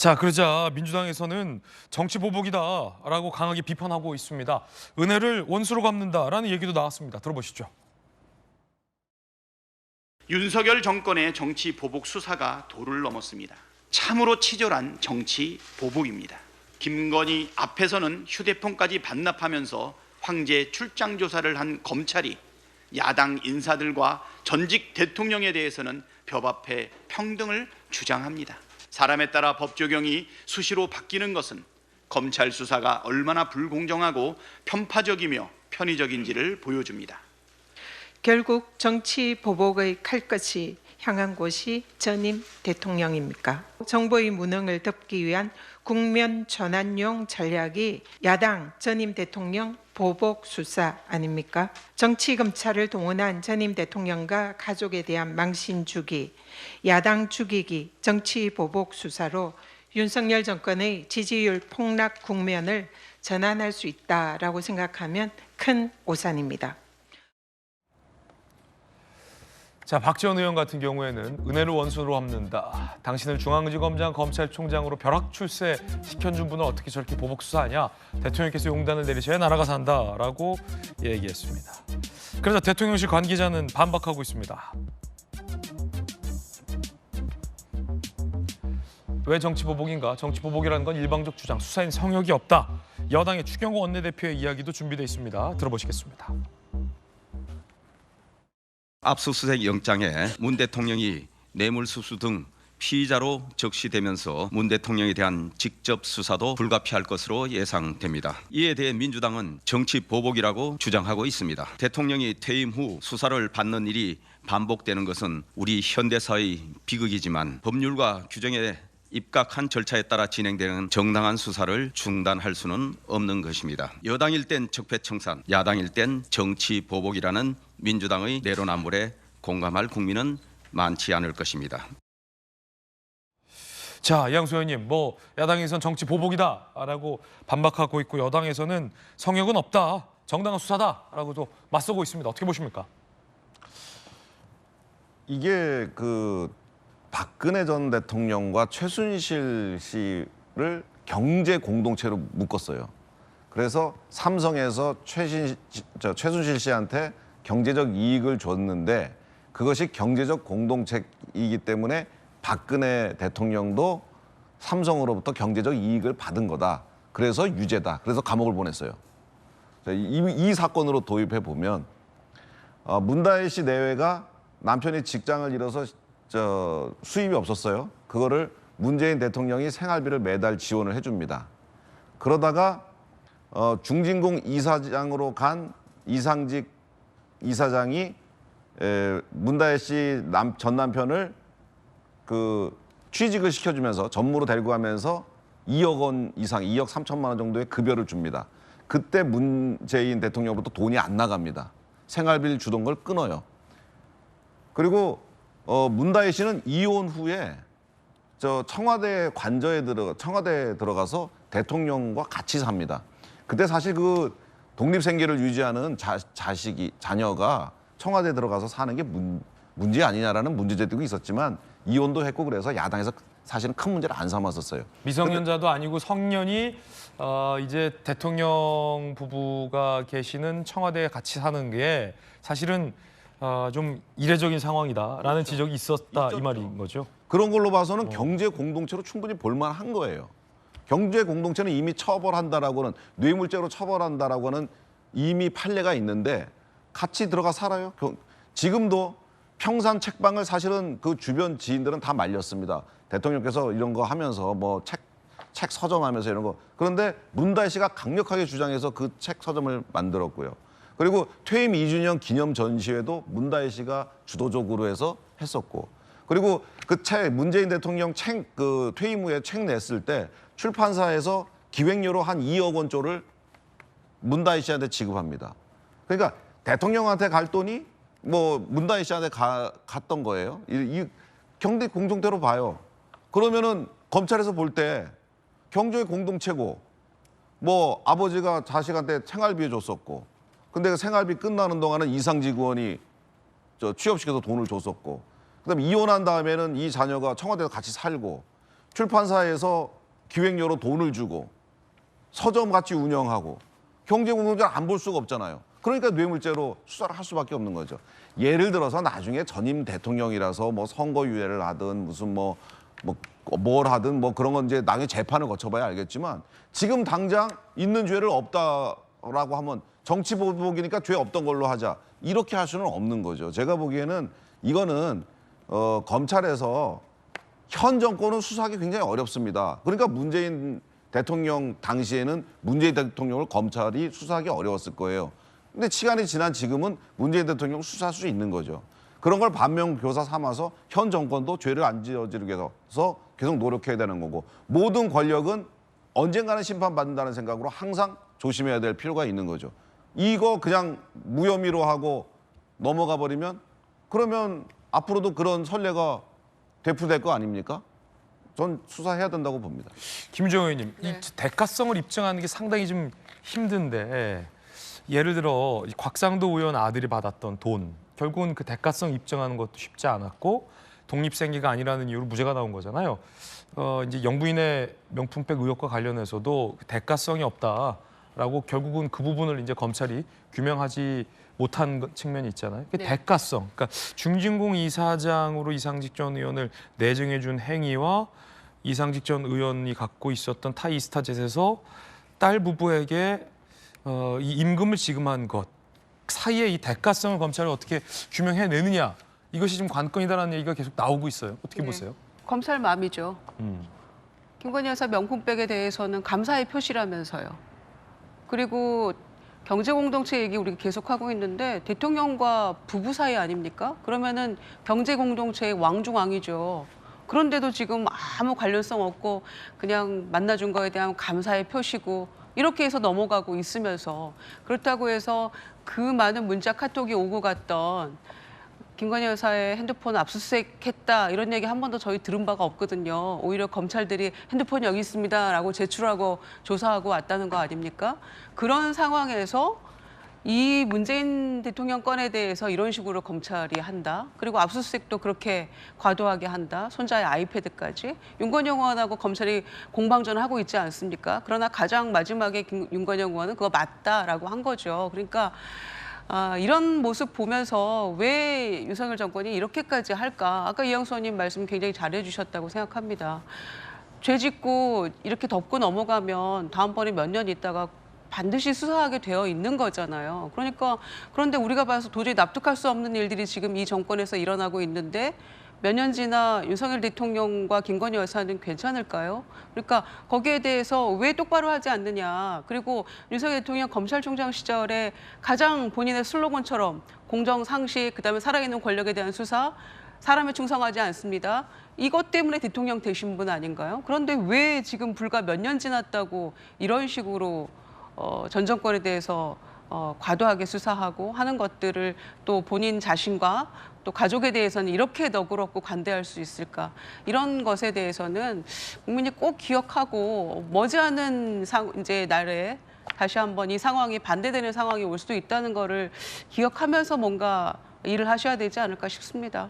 자, 그러자 민주당에서는 정치 보복이다라고 강하게 비판하고 있습니다. 은혜를 원수로 갚는다라는 얘기도 나왔습니다. 들어보시죠. 윤석열 정권의 정치 보복 수사가 도를 넘었습니다. 참으로 치졸한 정치 보복입니다. 김건희 앞에서는 휴대폰까지 반납하면서 황제 출장 조사를 한 검찰이 야당 인사들과 전직 대통령에 대해서는 법 앞에 평등을 주장합니다. 사람에 따라 법 적용이 수시로 바뀌는 것은 검찰 수사가 얼마나 불공정하고 편파적이며 편의적인지를 보여줍니다. 결국 정치 보복의 칼끝이 향한 곳이 전임 대통령입니까? 정보의 무능을 덮기 위한 국면 전환용 전략이 야당 전임 대통령 보복 수사 아닙니까? 정치 검찰을 동원한 전임 대통령과 가족에 대한 망신 주기, 야당 죽이기, 정치 보복 수사로 윤석열 정권의 지지율 폭락 국면을 전환할 수 있다라고 생각하면 큰 오산입니다. 자, 박지원 의원 같은 경우에는 은혜를 원수로 갚는다. 당신을 중앙지검장 검찰총장으로 벼락 출세 시켜준 분을 어떻게 저렇게 보복 수사하냐. 대통령께서 용단을 내리셔야 나라가 산다라고 얘기했습니다. 그러자 대통령실 관계자는 반박하고 있습니다. 왜 정치 보복인가? 정치 보복이라는 건 일방적 주장, 수사인 성역이 없다. 여당의 추경호 원내대표의 이야기도 준비되어 있습니다. 들어보시겠습니다. 압수수색 영장에 문 대통령이 뇌물수수 등 피의자로 적시되면서 문 대통령에 대한 직접 수사도 불가피할 것으로 예상됩니다. 이에 대해 민주당은 정치 보복이라고 주장하고 있습니다. 대통령이 퇴임 후 수사를 받는 일이 반복되는 것은 우리 현대사의 비극이지만 법률과 규정에 입각한 절차에 따라 진행되는 정당한 수사를 중단할 수는 없는 것입니다. 여당일 땐 적폐청산, 야당일 땐 정치 보복이라는 민주당의 내로남불에 공감할 국민은 많지 않을 것입니다. 자, 이양수 의원님, 야당에서는 정치 보복이다라고 반박하고 있고 여당에서는 성역은 없다, 정당한 수사다라고도 맞서고 있습니다. 어떻게 보십니까? 이게 박근혜 전 대통령과 최순실 씨를 경제 공동체로 묶었어요. 그래서 삼성에서 최순실 씨한테 경제적 이익을 줬는데 그것이 경제적 공동체이기 때문에 박근혜 대통령도 삼성으로부터 경제적 이익을 받은 거다. 그래서 유죄다. 그래서 감옥을 보냈어요. 이 사건으로 도입해 보면 문다혜 씨 내외가 남편이 직장을 잃어서 수입이 없었어요. 그거를 문재인 대통령이 생활비를 매달 지원을 해줍니다. 그러다가 중진공 이사장으로 간 이상직 이사장이 문다혜 씨 전 남편을 취직을 시켜주면서 전무로 데리고 가면서 2억 원 이상, 2억 3천만 원 정도의 급여를 줍니다. 그때 문재인 대통령부터 돈이 안 나갑니다. 생활비를 주던 걸 끊어요. 그리고 문다혜 씨는 이혼 후에 청와대에 들어가서 대통령과 같이 삽니다. 그때 사실 독립생계를 유지하는 자녀가 청와대에 들어가서 사는 게 문제 아니냐라는 문제제기도 있었지만 이혼도 했고 그래서 야당에서 사실은 큰 문제를 안 삼았었어요. 미성년자도 아니고 성년이 이제 대통령 부부가 계시는 청와대에 같이 사는 게 사실은 좀 이례적인 상황이다라는 지적이 있었다, 이 말인 거죠. 그런 걸로 봐서는 경제 공동체로 충분히 볼만한 거예요. 경제 공동체는 이미 처벌한다라고는, 뇌물죄로 처벌한다라고는 이미 판례가 있는데 같이 들어가 살아요. 지금도 평산 책방을 사실은 그 주변 지인들은 다 말렸습니다. 대통령께서 이런 거 하면서 책 서점하면서 이런 거. 그런데 문다혜 씨가 강력하게 주장해서 그 책 서점을 만들었고요. 그리고 퇴임 2주년 기념 전시회도 문다혜 씨가 주도적으로 해서 했었고, 그리고 문재인 대통령 퇴임 후에 책 냈을 때 출판사에서 기획료로 한 2억 원 조를 문다혜 씨한테 지급합니다. 그러니까 대통령한테 갈 돈이 문다혜 씨한테 갔던 거예요. 이 경제 공동체로 봐요. 그러면은 검찰에서 볼 때 경제 공동체고, 아버지가 자식한테 생활비 줬었고, 근데 그 생활비 끝나는 동안은 이상직 의원이 취업시켜서 돈을 줬었고, 그다음에 이혼한 다음에는 이 자녀가 청와대에서 같이 살고, 출판사에서 기획료로 돈을 주고 서점 같이 운영하고 경제공동체를 안 볼 수가 없잖아요. 그러니까 뇌물죄로 수사를 할 수밖에 없는 거죠. 예를 들어서 나중에 전임 대통령이라서 뭐 선거유예를 하든 무슨 뭘 하든 뭐 그런 건 이제 나중에 재판을 거쳐봐야 알겠지만 지금 당장 있는 죄를 없다라고 하면 정치보복이니까 죄 없던 걸로 하자. 이렇게 할 수는 없는 거죠. 제가 보기에는 이거는 검찰에서 현 정권은 수사하기 굉장히 어렵습니다. 그러니까 문재인 대통령 당시에는 문재인 대통령을 검찰이 수사하기 어려웠을 거예요. 근데 시간이 지난 지금은 문재인 대통령을 수사할 수 있는 거죠. 그런 걸 반면교사 삼아서 현 정권도 죄를 안 저지르게 해서 계속 노력해야 되는 거고 모든 권력은 언젠가는 심판받는다는 생각으로 항상 조심해야 될 필요가 있는 거죠. 이거 그냥 무혐의로 하고 넘어가 버리면 그러면 앞으로도 그런 선례가 되풀이될 거 아닙니까? 전 수사해야 된다고 봅니다. 김주영 의원님, 네. 이 대가성을 입증하는 게 상당히 좀 힘든데 예를 들어 이 곽상도 의원 아들이 받았던 돈 결국은 그 대가성 입증하는 것도 쉽지 않았고 독립생계가 아니라는 이유로 무죄가 나온 거잖아요. 이제 영부인의 명품백 의혹과 관련해서도 대가성이 없다라고 결국은 그 부분을 이제 검찰이 규명하지 못한 측면이 있잖아요. 그 네. 대가성, 그러니까 중진공 이사장으로 이상직 전 의원을 내정해준 행위와 이상직 전 의원이 갖고 있었던 타이스타젯에서 딸 부부에게 이 임금을 지급한 것 사이에 이 대가성을 검찰이 어떻게 규명해내느냐 이것이 지금 관건이다라는 얘기가 계속 나오고 있어요. 어떻게 네. 보세요? 검찰 마음이죠. 음. 김건희 여사 명품백에 대해서는 감사의 표시라면서요. 그리고 경제공동체 얘기 우리가 계속하고 있는데 대통령과 부부 사이 아닙니까? 그러면은 경제공동체의 왕중왕이죠. 그런데도 지금 아무 관련성 없고 그냥 만나준 거에 대한 감사의 표시고 이렇게 해서 넘어가고 있으면서 그렇다고 해서 그 많은 문자 카톡이 오고 갔던 김건희 여사의 핸드폰 압수수색했다 이런 얘기 한 번도 저희 들은 바가 없거든요. 오히려 검찰들이 핸드폰이 여기 있습니다라고 제출하고 조사하고 왔다는 거 아닙니까? 그런 상황에서 이 문재인 대통령 건에 대해서 이런 식으로 검찰이 한다. 그리고 압수수색도 그렇게 과도하게 한다. 손자의 아이패드까지. 윤건영 의원하고 검찰이 공방전을 하고 있지 않습니까? 그러나 가장 마지막에 윤건영 의원은 그거 맞다라고 한 거죠. 그러니까 이런 모습 보면서 왜 윤석열 정권이 이렇게까지 할까? 아까 이영수 의원님 말씀 굉장히 잘해 주셨다고 생각합니다. 죄 짓고 이렇게 덮고 넘어가면 다음번에 몇 년 있다가 반드시 수사하게 되어 있는 거잖아요. 그러니까 그런데 우리가 봐서 도저히 납득할 수 없는 일들이 지금 이 정권에서 일어나고 있는데 몇 년 지나 윤석열 대통령과 김건희 여사는 괜찮을까요? 그러니까 거기에 대해서 왜 똑바로 하지 않느냐. 그리고 윤석열 대통령 검찰총장 시절에 가장 본인의 슬로건처럼 공정, 상식, 그다음에 살아있는 권력에 대한 수사, 사람에 충성하지 않습니다. 이것 때문에 대통령 되신 분 아닌가요? 그런데 왜 지금 불과 몇 년 지났다고 이런 식으로 전 정권에 대해서 과도하게 수사하고 하는 것들을 또 본인 자신과 또 가족에 대해서는 이렇게 너그럽고 관대할 수 있을까? 이런 것에 대해서는 국민이 꼭 기억하고 머지않은 이제 날에 다시 한번 이 상황이 반대되는 상황이 올 수도 있다는 거를 기억하면서 뭔가 일을 하셔야 되지 않을까 싶습니다.